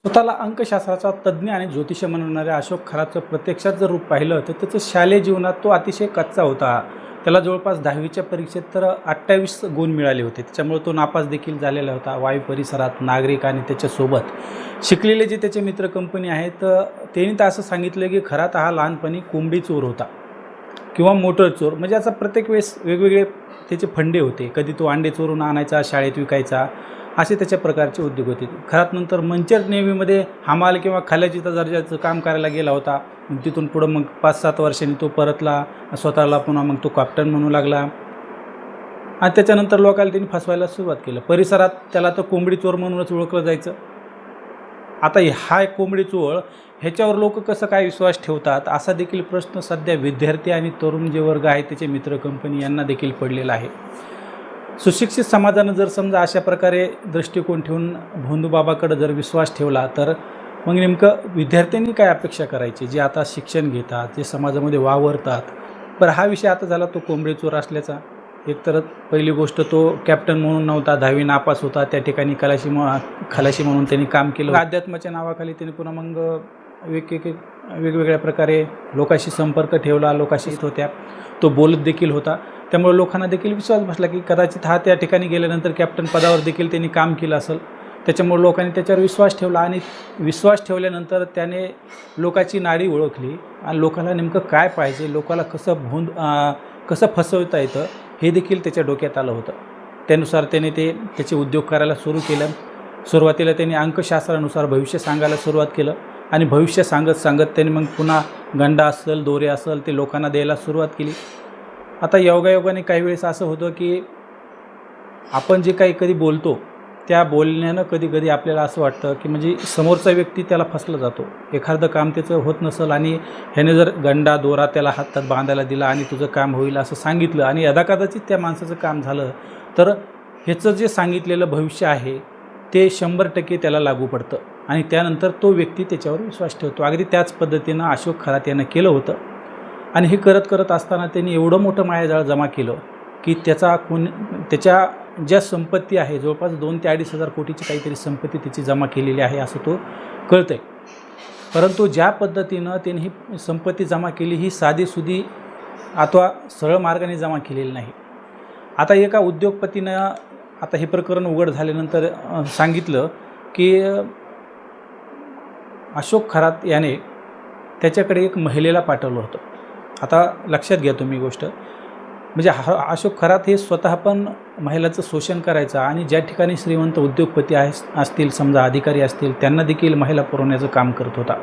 स्वतःला अंकशास्त्राचा तज्ज्ञ आणि ज्योतिष म्हणणाऱ्या अशोक खराचं प्रत्यक्षात जर रूप पाहिलं तर त्याचं शालेय जीवनात तो अतिशय कच्चा होता. त्याला जवळपास 10वीच्या परीक्षेत तर 28 गुण मिळाले होते. त्याच्यामुळे तो नापास देखील झालेला होता. वायू परिसरात नागरिक आणि त्याच्यासोबत शिकलेले जे त्याचे मित्र कंपनी आहेत त्यांनी तर असं सांगितलं की खरात हा लहानपणी कोंबडी चोर होता किंवा मोटर चोर. म्हणजे असा प्रत्येक वेळेस वेगवेगळे त्याचे फंडे होते. कधी तो अंडे चोरून आणायचा, शाळेत विकायचा, असे त्याच्या प्रकारचे उद्योग होते. खरात नंतर मंचर नेव्हीमध्ये हमाल किंवा खलाची दर्जाचं काम करायला गेला होता. तिथून पुढं मग 5-7 वर्षांनी तो परतला. स्वतःला पुन्हा मग तो कॅप्टन म्हणू लागला आणि त्याच्यानंतर लोकांना त्यांनी फसवायला सुरुवात केलं. परिसरात त्याला तर कोंबडी चोर म्हणूनच ओळखलं जायचं. आता हा एक कोंबडी चोर ह्याच्यावर लोक कसं काय विश्वास ठेवतात असा देखील प्रश्न सध्या विद्यार्थी आणि तरुण जे वर्ग आहे त्याचे मित्र कंपनी यांना देखील पडलेला आहे. सुशिक्षित समाजानं जर समजा अशा प्रकारे दृष्टिकोन ठेवून भोंदूबाबाकडे जर विश्वास ठेवला तर मग नेमकं विद्यार्थ्यांनी काय अपेक्षा करायची, जे आता शिक्षण घेतात, जे समाजामध्ये वावरतात. बरं, हा विषय आता झाला तो कोंबडी चोर असल्याचा. एकतर पहिली गोष्ट तो कॅप्टन म्हणून नव्हता, 10वी नापास होता. त्या ठिकाणी खलाशी म्हणून त्यांनी काम केलं. अध्यात्माच्या नावाखाली त्यांनी पुन्हा मग वेगवेगळ्या प्रकारे लोकांशी संपर्क ठेवला, लोकांशी होत्या. तो बोलत देखील होता. त्यामुळे लोकांना देखील विश्वास बसला की कदाचित हा त्या ठिकाणी गेल्यानंतर कॅप्टन पदावर देखील त्यांनी काम केलं असेल. त्याच्यामुळे लोकांनी त्याच्यावर विश्वास ठेवला आणि विश्वास ठेवल्यानंतर त्याने लोकांची नाडी ओळखली आणि लोकांना नेमकं काय पाहिजे, लोकांना कसं फसवता येतं हे देखील त्याच्या डोक्यात आलं होतं. त्यानुसार त्याने त्याचे उद्योग करायला सुरू केलं. सुरुवातीला त्यांनी अंकशास्त्रानुसार भविष्य सांगायला सुरुवात केलं आणि भविष्य सांगत त्यांनी मग पुन्हा गंडा असेल, दोरे असेल ते लोकांना द्यायला सुरुवात केली. आता योगायोगाने काही वेळेस असं होतं की आपण जे काही कधी बोलतो त्या बोलण्यानं कधी आपल्याला असं वाटतं की म्हणजे समोरचा व्यक्ती त्याला फसला जातो. एखादं काम त्याचं होत नसेल आणि ह्याने जर गंडा दोरा त्याला हातात बांधायला दिला आणि तुझं काम होईल असं सांगितलं आणि यदाकदाचित त्या माणसाचं काम झालं तर ह्याचं जे सांगितलेलं भविष्य आहे ते 100% त्याला लागू पडतं आणि त्यानंतर तो व्यक्ती त्याच्यावर विश्वास ठेवतो. अगदी त्याच पद्धतीनं अशोक खरात यानं केलं होतं. आणि हे करत असताना त्यांनी एवढं मोठं मायाजाळ जमा केलं की त्याच्या ज्या संपत्ती आहे जवळपास 2 ते 2.5 कोटीची काहीतरी संपत्ती त्याची जमा केलेली आहे असं तो कळतंय. परंतु ज्या पद्धतीनं त्यांनी ही संपत्ती जमा केली ही साधीसुधी अथवा सरळ मार्गाने जमा केलेली नाही. आता एका उद्योगपतीनं आता हे प्रकरण उघड झाल्यानंतर सांगितलं की अशोक खरात याने त्याच्याकडे एक महिलेला पाठवलं होतं. आता लक्षात घ्या तुम्ही गोष्ट, म्हणजे अशोक खरात हे स्वतः पण महिलाचं शोषण करायचा आणि ज्या ठिकाणी श्रीमंत उद्योगपती असतील, समजा अधिकारी असतील, त्यांना देखील महिला पुरवण्याचं काम करत होता.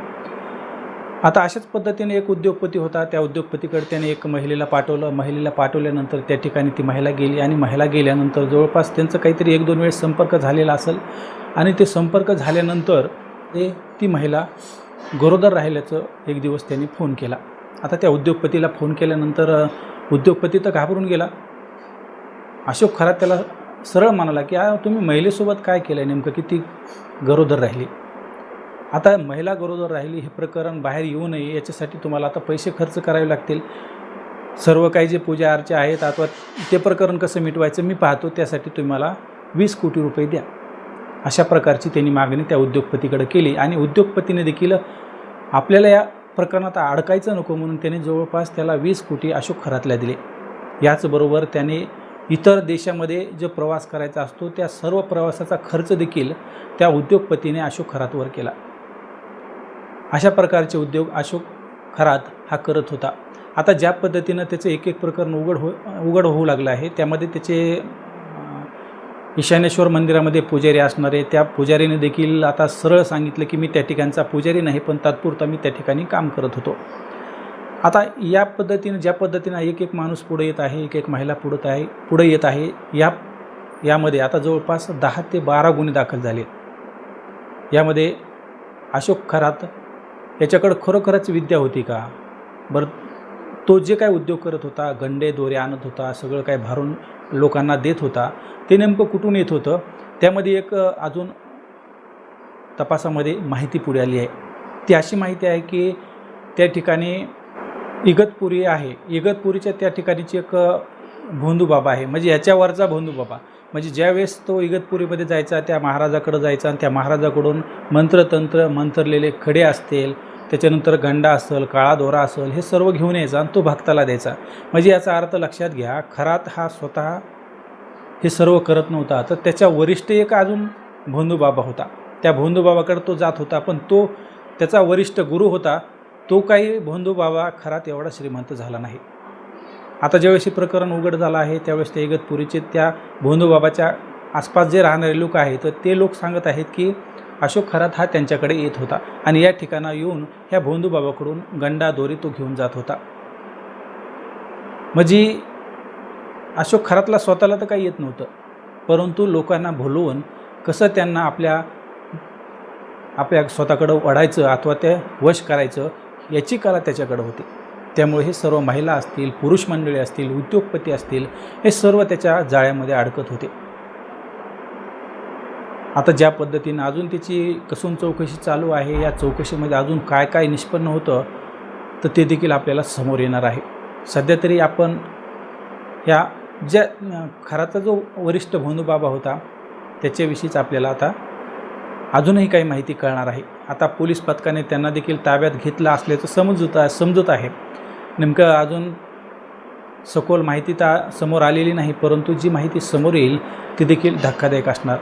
आता अशाच पद्धतीने एक उद्योगपती होता. त्या उद्योगपतीकडे त्याने एक महिलेला पाठवलं. महिलेला पाठवल्यानंतर त्या ठिकाणी ती महिला गेली आणि महिला गेल्यानंतर जवळपास त्यांचं काहीतरी 1-2 वेळेस संपर्क झालेला असेल आणि ते संपर्क झाल्यानंतर ती महिला गरोदर राहिल्याचं एक दिवस त्यांनी फोन केला. आता त्या उद्योगपतीला फोन केल्यानंतर उद्योगपती तर घाबरून गेला. अशोक खरात त्याला सरळ म्हणाला की तुम्ही महिलेसोबत काय केलं आहे नेमकं की ती गरोदर राहिली. आता महिला गरोदर राहिली हे प्रकरण बाहेर येऊ नये याच्यासाठी तुम्हाला आता पैसे खर्च करावे लागतील. सर्व काही जे पूजा अर्चा आहेत अथवा ते प्रकरण कसं मिटवायचं मी पाहतो, त्यासाठी तुम्हाला 20 कोटी रुपये द्या. अशा प्रकारची त्यांनी मागणी त्या उद्योगपतीकडे केली आणि उद्योगपतीने देखील आपल्याला या प्रकरणात अडकायचं नको म्हणून त्याने जवळपास त्याला 20 कोटी अशोक खरातला दिले. याचबरोबर त्याने इतर देशामध्ये जो प्रवास करायचा असतो त्या सर्व प्रवासाचा खर्च देखील त्या उद्योगपतीने अशोक खरातवर केला. अशा प्रकारचे उद्योग अशोक खरात हा करत होता. आता ज्या पद्धतीनं त्याचं एक प्रकरण उघड होऊ लागलं आहे त्यामध्ये त्याचे ईशानेश्वर मंदिरामध्ये पुजारी असणारे त्या पुजारीने देखील आता सरळ सांगितलं की मी त्या ठिकाणचा पुजारी नाही पण तात्पुरता मी त्या ठिकाणी काम करत होतो. आता या पद्धतीनं ज्या पद्धतीनं एक माणूस पुढे येत आहे, एक महिला पुढे येत आहे, यामध्ये आता जवळपास 10 ते 12 गुन्हे दाखल झाले. यामध्ये अशोक खरात याच्याकडं खरोखरच विद्या होती का? बरं, तो जे काय उद्योग करत होता, गंडे दोरे आणत होता, सगळं काय भरून लोकांना देत होता, ते नेमकं कुठून येत होतं? त्यामध्ये एक अजून तपासामध्ये माहिती पुढे आली आहे. ती अशी माहिती आहे की त्या ठिकाणी इगतपुरी आहे. इगतपुरीच्या त्या ठिकाणीची एक भोंदूबाबा आहे, म्हणजे याच्यावरचा भोंदूबाबा. म्हणजे ज्यावेळेस तो इगतपुरीमध्ये जायचा, त्या महाराजाकडं जायचा आणि त्या महाराजाकडून मंत्रतंत्र मंत्रलेले खडे असतील, त्याच्यानंतर गंडा असेल, काळा दोरा असेल, हे सर्व घेऊन यायचा आणि तो भक्ताला द्यायचा. म्हणजे याचा अर्थ लक्षात घ्या, खरात हा स्वतः हे सर्व करत नव्हता, तर त्याच्या वरिष्ठ एक अजून भोंदूबाबा होता. त्या भोंदूबाबाकडे तो जात होता, पण तो त्याचा वरिष्ठ गुरु होता, तो काही भोंदूबाबा खरात एवढा श्रीमंत झाला नाही. आता ज्यावेळेस हे प्रकरण उघड झालं आहे, त्यावेळेस त्या इगतपुरीचे त्या भोंदूबाबाच्या आसपास जे राहणारे लोक आहेत, तर ते लोक सांगत आहेत की अशोक खरात हा त्यांच्याकडे येत होता आणि या ठिकाणा येऊन ह्या भोंदूबाबाकडून गंडा दोरी तो घेऊन जात होता. म्हणजे अशोक खरातला स्वतःला तर काही येत नव्हतं, परंतु लोकांना भुलवून कसं त्यांना आपल्या स्वतःकडं ओढायचं अथवा ते वश करायचं, याची कला त्याच्याकडं होती. त्यामुळे हे सर्व महिला असतील, पुरुष मंडळी असतील, उद्योगपती असतील, हे सर्व त्याच्या जाळ्यामध्ये अडकत होते. आता ज्या पद्धतीनं अजून त्याची कसून चौकशी चालू आहे, या चौकशीमध्ये अजून काय काय निष्पन्न होतं तर ते देखील आपल्याला समोर येणार आहे. सध्या तरी आपण ह्या ज्या खराचा जो वरिष्ठ भोंदूबाबा होता त्याच्याविषयीच आपल्याला आता अजूनही काही माहिती कळणार आहे. आता पोलीस पथकाने त्यांना देखील ताब्यात घेतलं असल्याचं समजत आहे. नेमकं अजून सखोल माहिती तर समोर आलेली नाही, परंतु जी माहिती समोर येईल ती देखील धक्कादायक असणार.